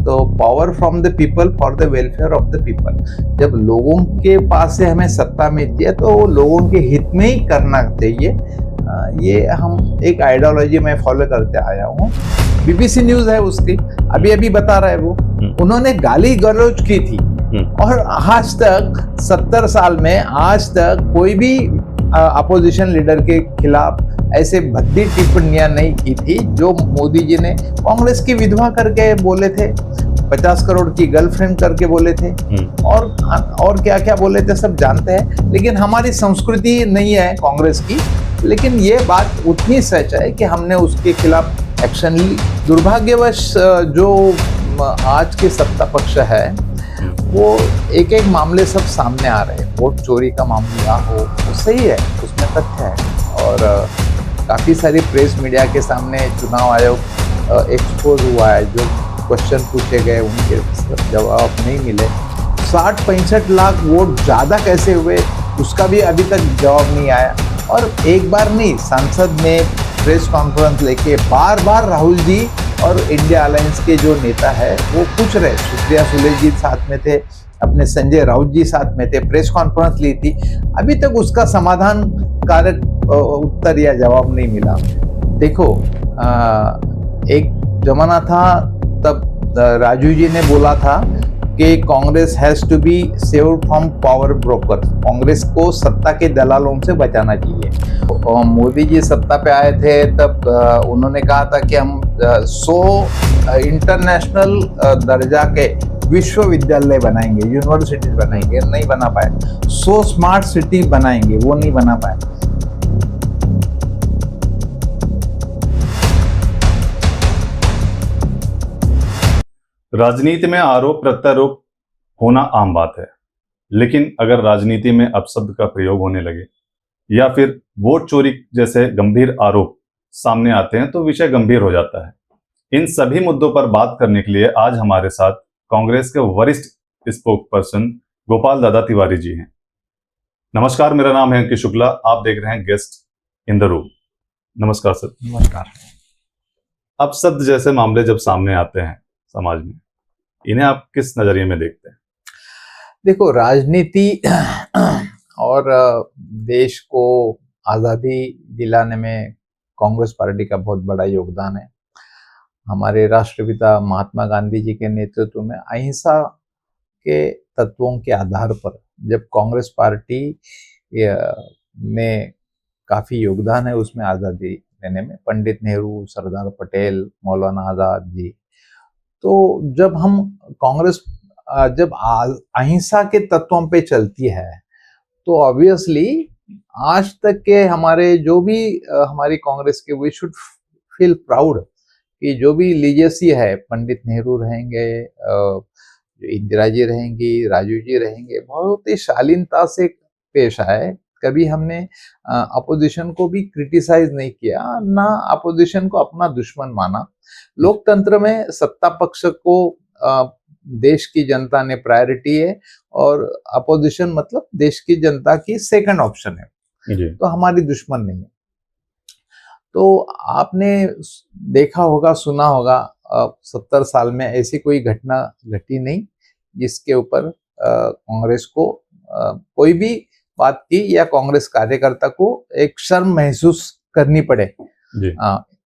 तो power from the people for the welfare of the people. जब लोगों के पास से हमें सत्ता मिलती है तो लोगों के हित में ही करना चाहिए। ये हम एक आइडियोलॉजी में फॉलो करते आया हूँ। बीबीसी न्यूज है उसकी, अभी अभी बता रहा है वो, उन्होंने गाली गलौज की थी और आज तक 70 साल में आज तक कोई भी अपोजिशन लीडर के खिलाफ ऐसे भद्दी टिप्पणियां नहीं की थी जो मोदी जी ने कांग्रेस की विधवा करके बोले थे, 50 करोड़ की गर्लफ्रेंड करके बोले थे और क्या क्या बोले थे सब जानते हैं। लेकिन हमारी संस्कृति नहीं है कांग्रेस की। लेकिन ये बात उतनी सच है कि हमने उसके खिलाफ एक्शन ली। दुर्भाग्यवश जो आज के सत्ता पक्ष है वो एक एक मामले सब सामने आ रहे हैं। वोट चोरी का मामला हो वो सही है, उसमें तथ्य है और काफ़ी सारी प्रेस मीडिया के सामने चुनाव आयोग एक्सपोज हुआ है। जो क्वेश्चन पूछे गए उनके जवाब नहीं मिले। 60-65 लाख वोट ज़्यादा कैसे हुए उसका भी अभी तक जवाब नहीं आया। और एक बार नहीं, सांसद ने प्रेस कॉन्फ्रेंस लेके बार बार राहुल जी और इंडिया अलायंस के जो नेता है वो पूछ रहे, सुप्रिया सुले जी साथ में थे, अपने संजय राउत जी साथ में थे, प्रेस कॉन्फ्रेंस ली थी, अभी तक उसका समाधान कारक उत्तर या जवाब नहीं मिला। देखो एक जमाना था तब राजू जी ने बोला था कि Congress has to be saved from power broker, Congress को सत्ता के दलालों से बचाना चाहिए। और मोदी जी सत्ता पे आए थे तब उन्होंने कहा था कि हम 100 इंटरनेशनल दर्जा के विश्वविद्यालय बनाएंगे, यूनिवर्सिटीज बनाएंगे, नहीं बना पाए। 100 स्मार्ट सिटी बनाएंगे, वो नहीं बना पाए। राजनीति में आरोप प्रत्यारोप होना आम बात है, लेकिन अगर राजनीति में अपशब्द का प्रयोग होने लगे या फिर वोट चोरी जैसे गंभीर आरोप सामने आते हैं तो विषय गंभीर हो जाता है। इन सभी मुद्दों पर बात करने के लिए आज हमारे साथ कांग्रेस के वरिष्ठ स्पोक्स पर्सन गोपाल दादा तिवारी जी हैं। नमस्कार, मेरा नाम है अंकित शुक्ला, आप देख रहे हैं गेस्ट इन द रूम। नमस्कार सर। नमस्कार। अपशब्द जैसे मामले जब सामने आते हैं समाज में, इन्हें आप किस नजरिए में देखते हैं? देखो, राजनीति और देश को आज़ादी दिलाने में कांग्रेस पार्टी का बहुत बड़ा योगदान है। हमारे राष्ट्रपिता महात्मा गांधी जी के नेतृत्व में अहिंसा के तत्वों के आधार पर जब कांग्रेस पार्टी में काफ़ी योगदान है उसमें आज़ादी देने में, पंडित नेहरू, सरदार पटेल, मौलाना आज़ाद जी, तो जब हम कांग्रेस जब अहिंसा के तत्वों पे चलती है तो ऑब्वियसली आज तक के हमारे जो भी हमारी कांग्रेस के वी शुड फील प्राउड कि जो भी लीजेसी है, पंडित नेहरू रहेंगे, इंदिरा जी रहेंगी, राजू जी रहेंगे, बहुत ही शालीनता से पेश आए। कभी हमने अपोजिशन को भी क्रिटिसाइज नहीं किया, ना अपोजिशन को अपना दुश्मन माना। लोकतंत्र में सत्ता पक्ष को देश की जनता ने प्रायोरिटी है और अपोजिशन मतलब देश की जनता की सेकंड ऑप्शन है, तो हमारी दुश्मन नहीं है। तो आपने देखा होगा, सुना होगा, 70 साल में ऐसी कोई घटना घटी नहीं जिसके ऊपर कांग्रेस को कोई भी बात की या कांग्रेस कार्यकर्ता को एक शर्म महसूस करनी पड़े।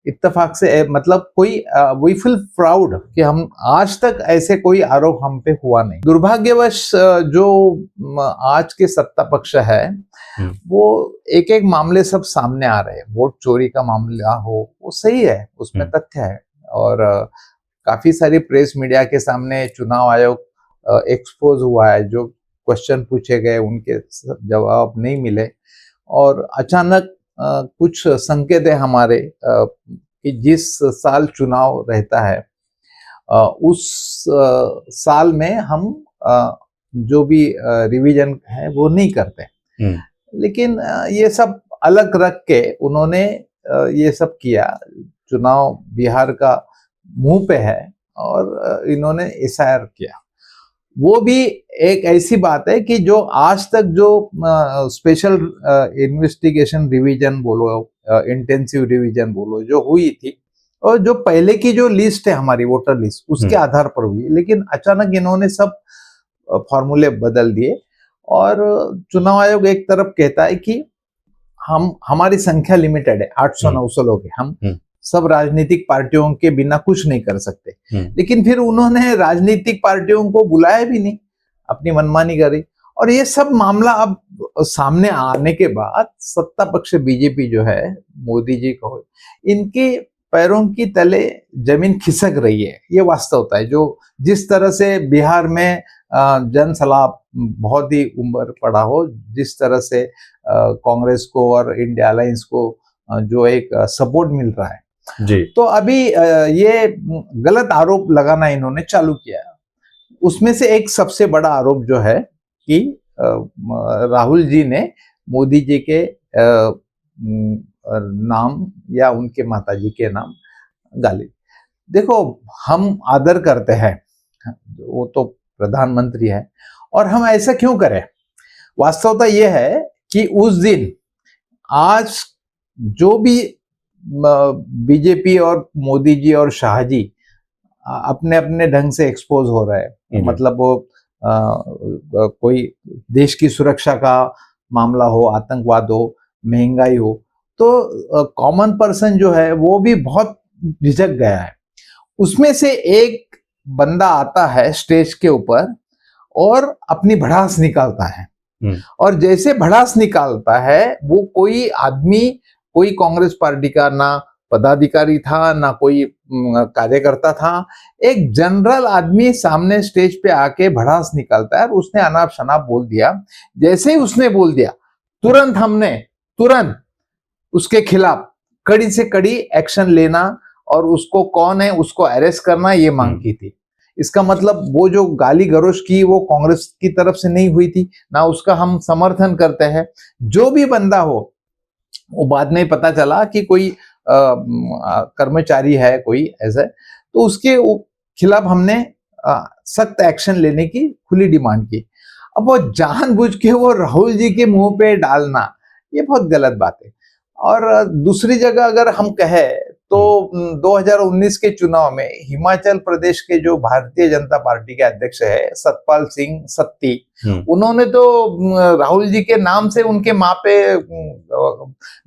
इत्तेफाक से मतलब कोई वी फील प्राउड कि हम आज तक ऐसे कोई आरोप हम पे हुआ नहीं। दुर्भाग्यवश जो आज के सत्ता पक्ष है वो एक एक मामले सब सामने आ रहे हैं। वोट चोरी का मामला हो वो सही है, उसमें तथ्य है और काफी सारी प्रेस मीडिया के सामने चुनाव आयोग एक्सपोज हुआ है। जो क्वेश्चन पूछे गए उनके जवाब नहीं मिले और अचानक कुछ संकेत है हमारे कि जिस साल चुनाव रहता है उस साल में हम जो भी रिवीजन है वो नहीं करते। लेकिन ये सब अलग रख के उन्होंने ये सब किया। चुनाव बिहार का मुंह पे है और इन्होंने एसआईआर किया। वो भी एक ऐसी बात है कि जो आज तक जो स्पेशल इन्वेस्टिगेशन रिवीजन बोलो, इंटेंसिव रिवीजन बोलो, जो हुई थी और जो पहले की जो लिस्ट है हमारी वोटर लिस्ट उसके आधार पर हुई, लेकिन अचानक इन्होंने सब फॉर्मूले बदल दिए। और चुनाव आयोग एक तरफ कहता है कि हम हमारी संख्या लिमिटेड है, 800-900 लोग हैं, हम सब राजनीतिक पार्टियों के बिना कुछ नहीं कर सकते। लेकिन फिर उन्होंने राजनीतिक पार्टियों को बुलाया भी नहीं, अपनी मनमानी करी। और ये सब मामला अब सामने आने के बाद सत्ता पक्ष बीजेपी जो है, मोदी जी को, इनके पैरों की तले जमीन खिसक रही है, ये वास्तवता है। जो जिस तरह से बिहार में जन सलाह बहुत ही उम्र पड़ा हो, जिस तरह से कांग्रेस को और इंडिया अलायंस को जो एक सपोर्ट मिल रहा है जी, तो अभी ये गलत आरोप लगाना इन्होंने चालू किया। उसमें से एक सबसे बड़ा आरोप जो है कि राहुल जी ने मोदी जी के नाम या उनके माताजी के नाम गाली। देखो, हम आदर करते हैं, वो तो प्रधानमंत्री है, और हम ऐसा क्यों करें। वास्तवता यह है कि उस दिन आज जो भी बीजेपी और मोदी जी और शाह जी अपने अपने ढंग से एक्सपोज हो रहे हैं, मतलब वो कोई देश की सुरक्षा का मामला हो, आतंकवाद हो, महंगाई हो, तो कॉमन पर्सन जो है वो भी बहुत झिझक गया है। उसमें से एक बंदा आता है स्टेज के ऊपर और अपनी भड़ास निकालता है, और जैसे भड़ास निकालता है वो कोई आदमी, कोई कांग्रेस पार्टी का ना पदाधिकारी था ना कोई कार्यकर्ता था, एक जनरल आदमी सामने स्टेज पे आके भड़ास निकालता है और उसने अनाप शनाप बोल दिया। जैसे ही उसने बोल दिया, तुरंत हमने उसके खिलाफ कड़ी से कड़ी एक्शन लेना और उसको कौन है उसको अरेस्ट करना, ये मांग की थी। इसका मतलब वो जो गाली गलौज की वो कांग्रेस की तरफ से नहीं हुई थी, ना उसका हम समर्थन करते हैं। जो भी बंदा हो, वो बाद में पता चला कि कोई कर्मचारी है कोई ऐसा, तो उसके खिलाफ हमने सख्त एक्शन लेने की खुली डिमांड की। अब वो जानबूझ के वो राहुल जी के मुंह पे डालना, ये बहुत गलत बात है। और दूसरी जगह अगर हम कहें तो 2019 के चुनाव में हिमाचल प्रदेश के जो भारतीय जनता पार्टी के अध्यक्ष है सतपाल सिंह सत्ती, उन्होंने तो राहुल जी के नाम से उनके माँ पे,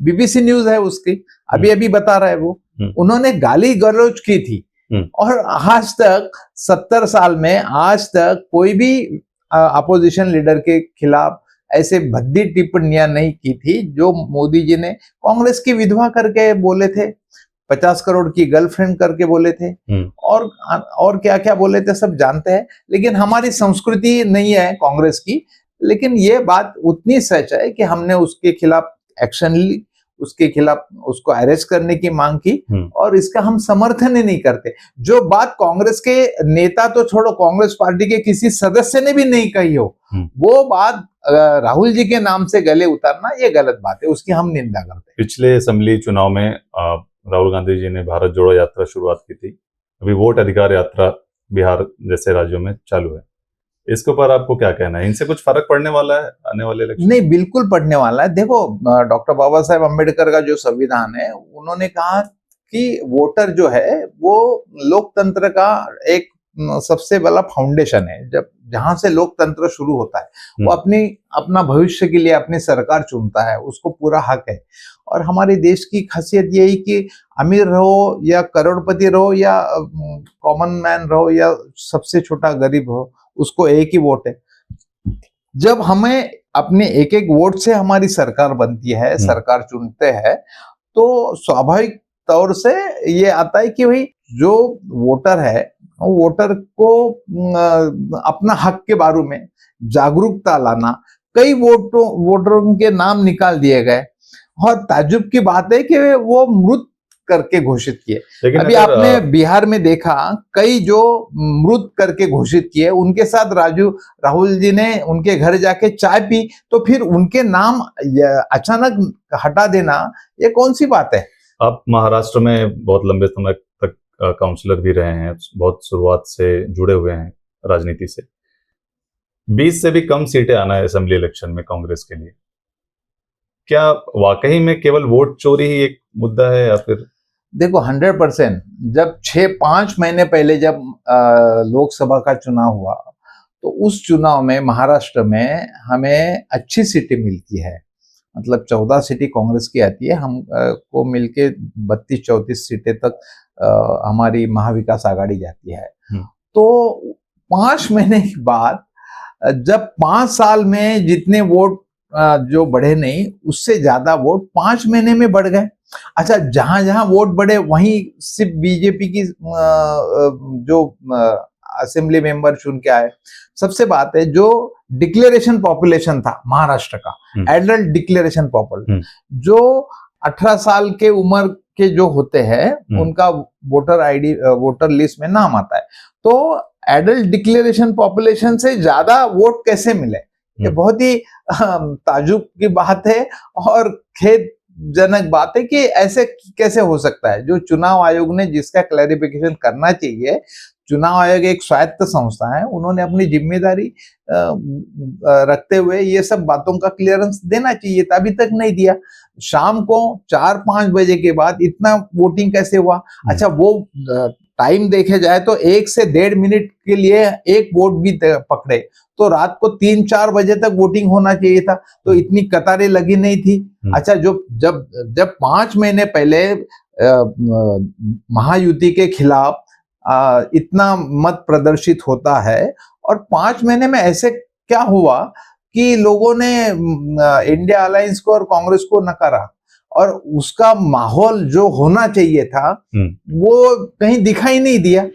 बीबीसी न्यूज है उसकी, अभी अभी बता रहा है वो, उन्होंने गाली गलौज की थी। और आज तक 70 साल में आज तक कोई भी अपोजिशन लीडर के खिलाफ ऐसे भद्दी टिप्पणियां नहीं की थी जो मोदी जी ने कांग्रेस की विधवा करके बोले थे, 50 करोड़ की गर्लफ्रेंड करके बोले थे, और क्या क्या बोले थे सब जानते हैं। लेकिन हमारी संस्कृति नहीं है कांग्रेस की। लेकिन ये बात उतनी सच है कि हमने उसके खिलाफ एक्शन ली, उसके खिलाफ उसको अरेस्ट करने की मांग की, और इसका हम समर्थन ही नहीं करते। जो बात कांग्रेस के नेता तो छोड़ो, कांग्रेस पार्टी के किसी सदस्य ने भी नहीं कही हो, वो बात राहुल जी के नाम से गले उतारना, ये गलत बात है, उसकी हम निंदा करते हैं। पिछले असेंबली चुनाव में राहुल गांधी जी ने भारत जोड़ो यात्रा शुरुआत की थी, अभी वोट अधिकार यात्रा बिहार जैसे राज्यों में चालू है। इसके ऊपर आपको क्या कहना है? इनसे कुछ फर्क पड़ने वाला है आने वाले इलेक्शन? नहीं, बिल्कुल पड़ने वाला है। देखो, डॉक्टर बाबा साहेब अम्बेडकर का जो संविधान है, उन्होंने कहा कि वोटर जो है वो लोकतंत्र का एक सबसे बड़ा फाउंडेशन है। जब जहां से लोकतंत्र शुरू होता है, वो अपना भविष्य के लिए अपनी सरकार चुनता है, उसको पूरा हक है। और हमारे देश की खासियत यही कि अमीर रहो या करोड़पति रहो या कॉमन मैन रहो या सबसे छोटा गरीब हो, उसको एक ही वोट है। जब हमें अपने एक एक वोट से हमारी सरकार बनती है, सरकार चुनते हैं, तो स्वाभाविक तौर से ये आता है कि भाई जो वोटर है, वोटर को अपना हक के बारे में जागरूकता लाना। कई वोटरों के नाम निकाल दिए गए, और ताज्जुब की बात है कि वो मृत करके घोषित किए। अभी आपने बिहार में देखा, कई जो मृत करके घोषित किए, उनके साथ राहुल जी ने उनके घर जाके चाय पी, तो फिर उनके नाम अचानक हटा देना, ये कौन सी बात है? आप महाराष्ट्र में बहुत लंबे समय तक काउंसलर भी रहे हैं, बहुत शुरुआत से जुड़े हुए हैं राजनीति से। 20 से भी कम सीटें आना है असेंबली इलेक्शन में कांग्रेस के लिए। क्या वाकई में केवल वोट चोरी ही एक मुद्दा है, या फिर देखो 100%, जब 5 महीने पहले जब लोकसभा का चुनाव हुआ, तो उस चुनाव में महाराष्ट्र में हमें अच्छी सीटें मिलती है। मतलब 14 सीटें कांग्रेस की आती है, हम को मिलके 32-34 सीटें तक हमारी महाविकास आघाड़ी जाती है। तो 5 महीने के बाद जब 5 साल में जितने वोट जो बढ़े नहीं, उससे ज्यादा वोट 5 महीने में बढ़ गए। अच्छा, जहां जहां वोट बढ़े वहीं सिर्फ बीजेपी की जो असेंबली मेंबर चुन के आए। सबसे बात है, जो डिक्लेरेशन पॉपुलेशन था महाराष्ट्र का, एडल्ट डिक्लेरेशन पॉपुलेशन, जो 18 साल के उम्र के जो होते हैं उनका वोटर आईडी, वोटर लिस्ट में नाम आता है। तो एडल्ट डिक्लेरेशन पॉपुलेशन से ज्यादा वोट कैसे मिले, ये बहुत ही ताजुब की बात है और खेदजनक बात है कि ऐसे कैसे हो सकता है। जो चुनाव आयोग ने जिसका क्लैरिफिकेशन करना चाहिए, चुनाव आयोग एक स्वायत्त संस्था है, उन्होंने अपनी जिम्मेदारी रखते हुए ये सब बातों का क्लियरेंस देना चाहिए था, अभी तक नहीं दिया। शाम को 4-5 बजे के बाद इतना वोटिंग कैसे हुआ? अच्छा, वो टाइम देखे जाए तो 1 से 1.5 मिनट के लिए एक वोट भी पकड़े तो रात को 3-4 बजे तक वोटिंग होना चाहिए था, तो इतनी कतारें लगी नहीं थी। अच्छा, जब 5 महीने पहले महायुति के खिलाफ इतना मत प्रदर्शित होता है और 5 महीने में ऐसे क्या हुआ कि लोगों ने इंडिया अलायंस को और कांग्रेस को नकारा, और उसका माहौल जो होना चाहिए था वो कहीं दिखाई नहीं दिया।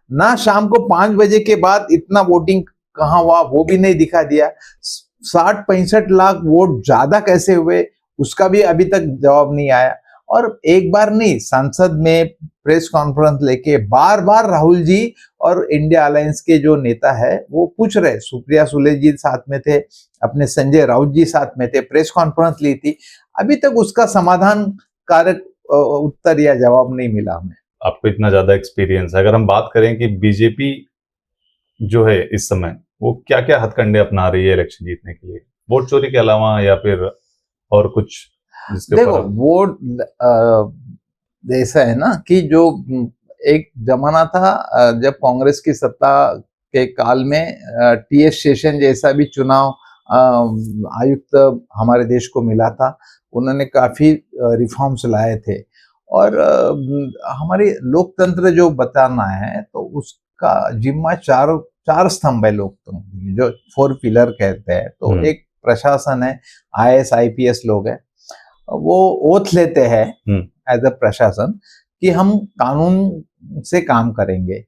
ना शाम को 5 बजे के बाद इतना वोटिंग कहाँ हुआ वो भी नहीं दिखा दिया। 60-65 लाख वोट ज्यादा कैसे हुए उसका भी अभी तक जवाब नहीं आया। और एक बार नहीं, संसद में प्रेस कॉन्फ्रेंस लेके बार बार राहुल जी और इंडिया अलायंस के जो नेता है वो पूछ रहे, सुप्रिया सुले जी साथ में थे, अपने संजय राउत जी साथ में थे, प्रेस कॉन्फ्रेंस ली थी, अभी तक उसका समाधान कारक उत्तर या जवाब नहीं मिला हमें। आपको इतना ज्यादा एक्सपीरियंस है, अगर हम बात करें कि बीजेपी जो है इस समय वो क्या क्या हथकंडे अपना रही है इलेक्शन जीतने के लिए, वोट चोरी के अलावा या फिर और कुछ? देखो, वोट ऐसा है ना कि जो एक जमाना था जब कांग्रेस की सत्ता के काल में टीएस शेषन जैसा भी चुनाव आयुक्त हमारे देश को मिला था, उन्होंने काफी रिफॉर्म्स लाए थे। और हमारे लोकतंत्र जो बताना है तो उसका जिम्मा चार स्तंभ है लोकतंत्र, जो 4 पिलर कहते हैं। तो एक प्रशासन है, आईएएस आईपीएस लोग हैं, वो ओथ लेते हैं एज अ प्रशासन कि हम कानून से काम करेंगे,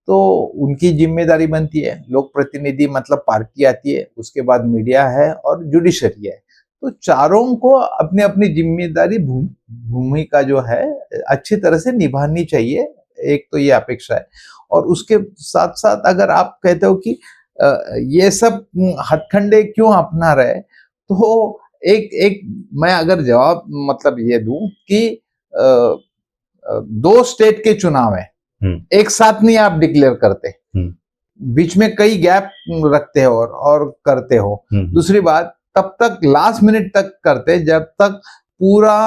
तो उनकी जिम्मेदारी बनती है। लोक प्रतिनिधि मतलब पार्टी आती है, उसके बाद मीडिया है और जुडिशरी है। तो चारों को अपनी अपनी जिम्मेदारी भूमिका जो है अच्छी तरह से निभानी चाहिए, एक तो ये अपेक्षा है। और उसके साथ साथ अगर आप कहते हो कि ये सब हथकंडे क्यों अपना रहे, तो एक मैं अगर जवाब मतलब ये दूं कि 2 स्टेट के चुनाव है, एक साथ नहीं आप डिक्लेयर करते, बीच में कई गैप रखते हो और करते हो। दूसरी बात, तब तक लास्ट मिनट तक करते जब तक पूरा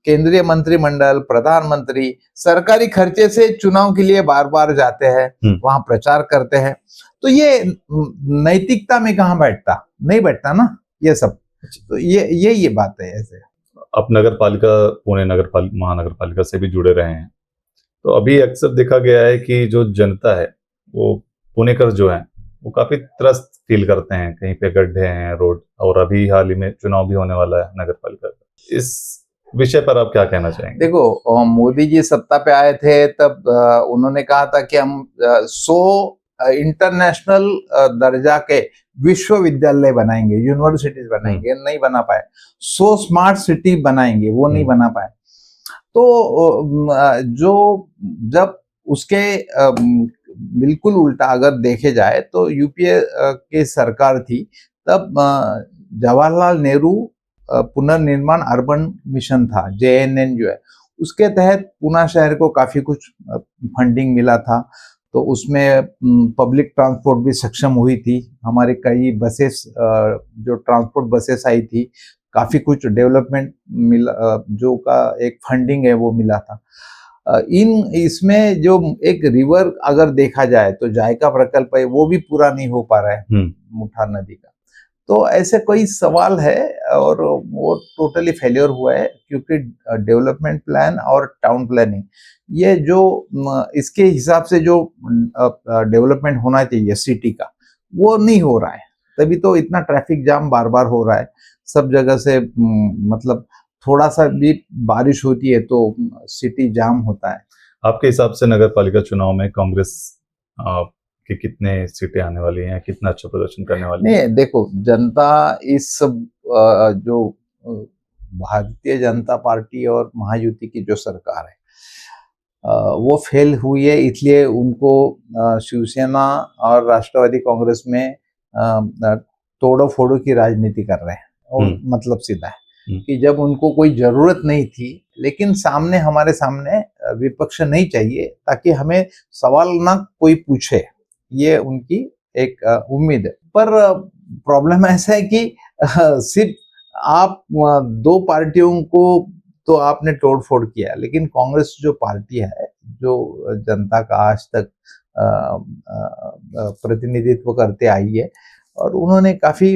केंद्रीय मंत्रिमंडल, प्रधानमंत्री सरकारी खर्चे से चुनाव के लिए बार बार जाते हैं, वहां प्रचार करते हैं। तो ये नैतिकता में कहाँ बैठता, नहीं बैठता ना ये सब। तो ये बात है। ऐसे आप नगर पालिका, पुणे महानगर पालिका से भी जुड़े रहे हैं, तो अभी अक्सर देखा गया है कि जो जनता है वो पुणेकर जो है वो काफी त्रस्त फील करते हैं, कहीं पे गड्ढे हैं रोड, और अभी हाल ही में चुनाव भी होने वाला है नगर पालिका का। इस विषय पर आप क्या कहना चाहेंगे? देखो, मोदी जी सत्ता पे आए थे तब उन्होंने कहा था कि हम 100 इंटरनेशनल दर्जा के विश्वविद्यालय बनाएंगे, यूनिवर्सिटीज बनाएंगे, नहीं बना पाए। 100 स्मार्ट सिटी बनाएंगे, वो नहीं बना पाए। तो जो जब उसके बिल्कुल उल्टा अगर देखे जाए तो यूपीए की सरकार थी, तब जवाहरलाल नेहरू पुनर्निर्माण अर्बन मिशन था, JNN जो है, उसके तहत पुणे शहर को काफी कुछ फंडिंग मिला था। तो उसमें पब्लिक ट्रांसपोर्ट भी सक्षम हुई थी। हमारे कई बसेस जो ट्रांसपोर्ट बसेस आई थी, काफ़ी कुछ डेवलपमेंट मिला, जो का एक फंडिंग है वो मिला था। इसमें जो एक रिवर अगर देखा जाए तो जायका प्रकल्प है वो भी पूरा नहीं हो पा रहा है मुठार नदी का। तो ऐसे कोई सवाल है और वो टोटली फेलियर हुआ है, क्योंकि डेवलपमेंट प्लान और टाउन प्लानिंग ये जो इसके हिसाब से जो डेवलपमेंट होना चाहिए सिटी का, वो नहीं हो रहा है। तभी तो इतना ट्रैफिक जाम बार बार हो रहा है सब जगह से। मतलब थोड़ा सा भी बारिश होती है तो सिटी जाम होता है। आपके हिसाब से नगर पालिका चुनाव में कांग्रेस की कितने सीटें आने वाली हैं, कितना अच्छा प्रदर्शन करने वाली है? नहीं, देखो, जनता इस सब जो भारतीय जनता पार्टी और महायुति की जो सरकार है वो फेल हुई है, इसलिए उनको शिवसेना और राष्ट्रवादी कांग्रेस में तोड़ो फोड़ो की राजनीति कर रहे हैं। और मतलब सीधा है कि जब उनको कोई जरूरत नहीं थी, लेकिन सामने हमारे सामने विपक्ष नहीं चाहिए ताकि हमें सवाल ना कोई पूछे, ये उनकी एक उम्मीद है। पर प्रॉब्लम ऐसा है कि सिर्फ आप दो पार्टियों को तो आपने तोड़ फोड़ किया, लेकिन कांग्रेस जो पार्टी है जो जनता का आज तक प्रतिनिधित्व करते आई है और उन्होंने काफी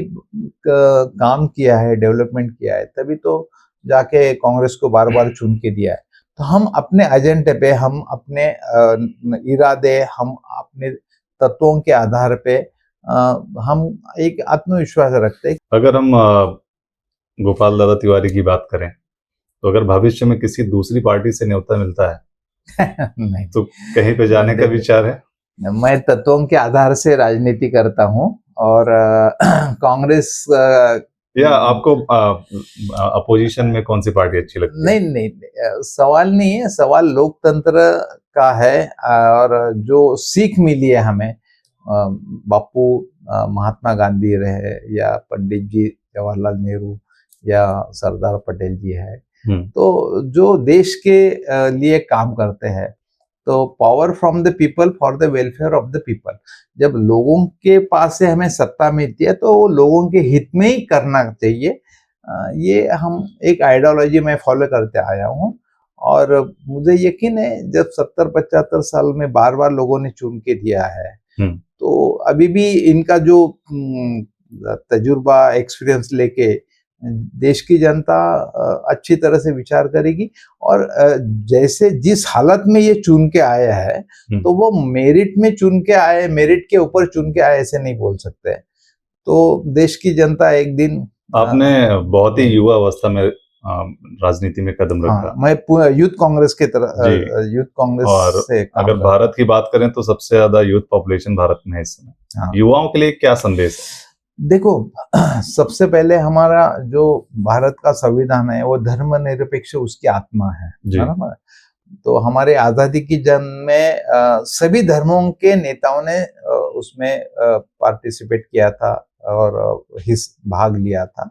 काम किया है, डेवलपमेंट किया है, तभी तो जाके कांग्रेस को बार बार चुन के दिया है। तो हम अपने एजेंडे पे, हम अपने इरादे, हम अपने तत्वों के आधार पे हम एक आत्मविश्वास रखते हैं। अगर हम गोपाल दादा तिवारी की बात करें तो अगर भविष्य में किसी दूसरी पार्टी से न्योता मिलता है नहीं, तो कहीं पे जाने का विचार है? मैं तत्वों के आधार से राजनीति करता हूँ और कांग्रेस या आपको अपोजिशन में कौन सी पार्टी अच्छी लगती है? नहीं, सवाल नहीं है, सवाल लोकतंत्र का है। और जो सीख मिली है हमें, बापू महात्मा गांधी रहे या पंडित जी जवाहरलाल नेहरू या सरदार पटेल जी है, तो जो देश के लिए काम करते हैं, तो power from the people for the welfare of the people. जब लोगों के पास से हमें सत्ता मिलती है तो वो लोगों के हित में ही करना चाहिए। ये हम एक आइडियोलॉजी में फॉलो करते आया हूँ और मुझे यकीन है जब 70-75 साल में बार बार लोगों ने चुन के दिया है, तो अभी भी इनका जो तजुर्बा, एक्सपीरियंस लेके देश की जनता अच्छी तरह से विचार करेगी। और जैसे जिस हालत में ये चुन के आए हैं, तो वो मेरिट में चुन के आए, मेरिट के ऊपर चुन के आए, ऐसे नहीं बोल सकते। तो देश की जनता एक दिन आपने बहुत ही युवा अवस्था में राजनीति में कदम रखा। मैं यूथ कांग्रेस के तरह, यूथ कांग्रेस और से अगर भारत की बात करें तो सबसे ज्यादा यूथ पॉपुलेशन भारत में है इस समय। युवाओं के लिए क्या संदेश है? देखो, सबसे पहले हमारा जो भारत का संविधान है वो धर्मनिरपेक्ष उसकी आत्मा है ना? तो हमारे आजादी की जंग में सभी धर्मों के नेताओं ने उसमें पार्टिसिपेट किया था और भाग लिया था,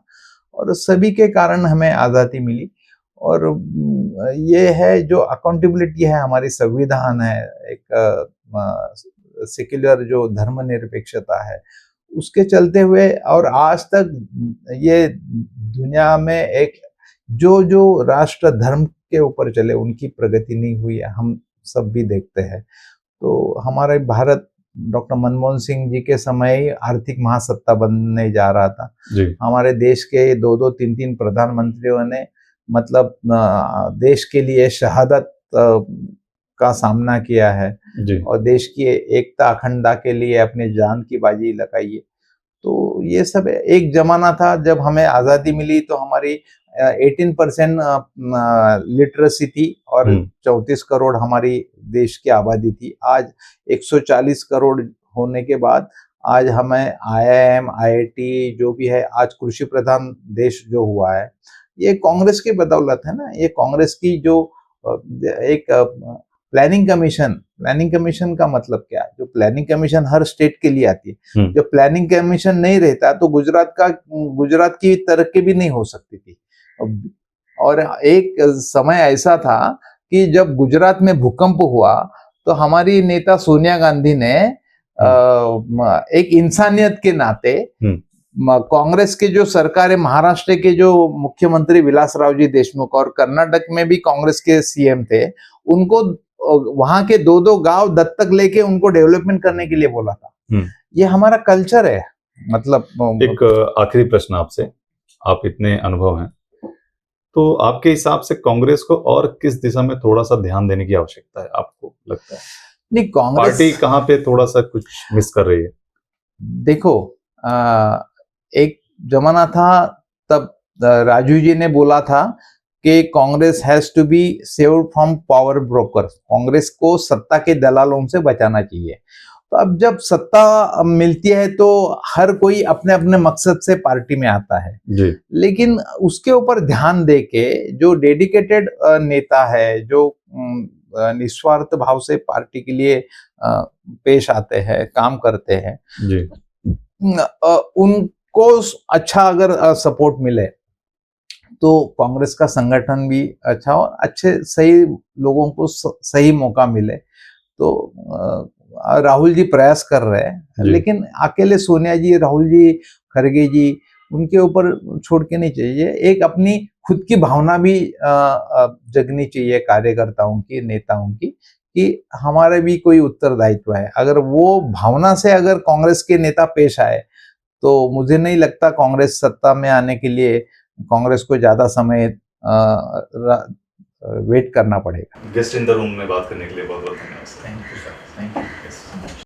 और सभी के कारण हमें आजादी मिली। और ये है जो अकाउंटेबिलिटी है, हमारी संविधान है, एक सेक्युलर जो धर्मनिरपेक्षता है, उसके चलते हुए और आज तक ये दुनिया में एक जो राष्ट्र धर्म के ऊपर चले उनकी प्रगति नहीं हुई है, हम सब भी देखते हैं। तो हमारे भारत डॉक्टर मनमोहन सिंह जी के समय ही आर्थिक महासत्ता बनने जा रहा था जी। हमारे देश के 2-2, 3-3 प्रधानमंत्रियों ने मतलब देश के लिए शहादत का सामना किया है जी। और देश की एकता अखंडता के लिए अपने जान की बाजी लगाई है। तो ये सब एक जमाना था जब हमें आज़ादी मिली तो हमारी 18% लिटरेसी थी और 34 करोड़ हमारी देश की आबादी थी। आज 140 करोड़ होने के बाद आज हमें IIM, IIT जो भी है, आज कृषि प्रधान देश जो हुआ है, ये कांग्रेस की बदौलत है ना। ये कांग्रेस की जो एक प्लानिंग कमीशन का मतलब क्या है? जो प्लानिंग कमीशन हर स्टेट के लिए आती है, जो प्लानिंग कमीशन नहीं रहता तो गुजरात की तरक्की भी नहीं हो सकती थी। और एक समय ऐसा था कि जब गुजरात में भूकंप हुआ तो हमारी नेता सोनिया गांधी ने एक इंसानियत के नाते कांग्रेस के जो सरकार है, महाराष्ट्र के जो मुख्यमंत्री विलासराव देशमुख और कर्नाटक में भी कांग्रेस के सीएम थे, उनको वहां के 2-2 गांव दत्तक लेके उनको डेवलपमेंट करने के लिए बोला था। ये हमारा कल्चर है। मतलब एक आखिरी प्रश्न आपसे, आप इतने अनुभव हैं, तो आपके हिसाब से कांग्रेस को और किस दिशा में थोड़ा सा ध्यान देने की आवश्यकता है, आपको लगता है? नहीं, कांग्रेस पार्टी कहाँ पे थोड़ा सा कुछ मिस कर रही है? देखो, एक जमाना था तब राजू जी ने बोला था कि Congress has to be saved from power broker, Congress को सत्ता के दलालों से बचाना चाहिए। तो अब जब सत्ता मिलती है तो हर कोई अपने अपने मकसद से पार्टी में आता है जी। लेकिन उसके ऊपर ध्यान दे के जो डेडिकेटेड नेता है, जो निस्वार्थ भाव से पार्टी के लिए पेश आते हैं, काम करते हैं जी, उनको अच्छा अगर सपोर्ट मिले तो कांग्रेस का संगठन भी अच्छा और अच्छे सही लोगों को सही मौका मिले। तो राहुल जी प्रयास कर रहे हैं, लेकिन अकेले सोनिया जी, राहुल जी, खड़गे जी उनके ऊपर छोड़ के नहीं चाहिए। एक अपनी खुद की भावना भी जगनी चाहिए कार्यकर्ताओं की, नेताओं की, कि हमारा भी कोई उत्तरदायित्व है। अगर वो भावना से अगर कांग्रेस के नेता पेश आए तो मुझे नहीं लगता कांग्रेस सत्ता में आने के लिए कांग्रेस को ज्यादा समय वेट करना पड़ेगा। गेस्ट इन द रूम में बात करने के लिए बहुत बहुत धन्यवाद। Thank you sir, thank you.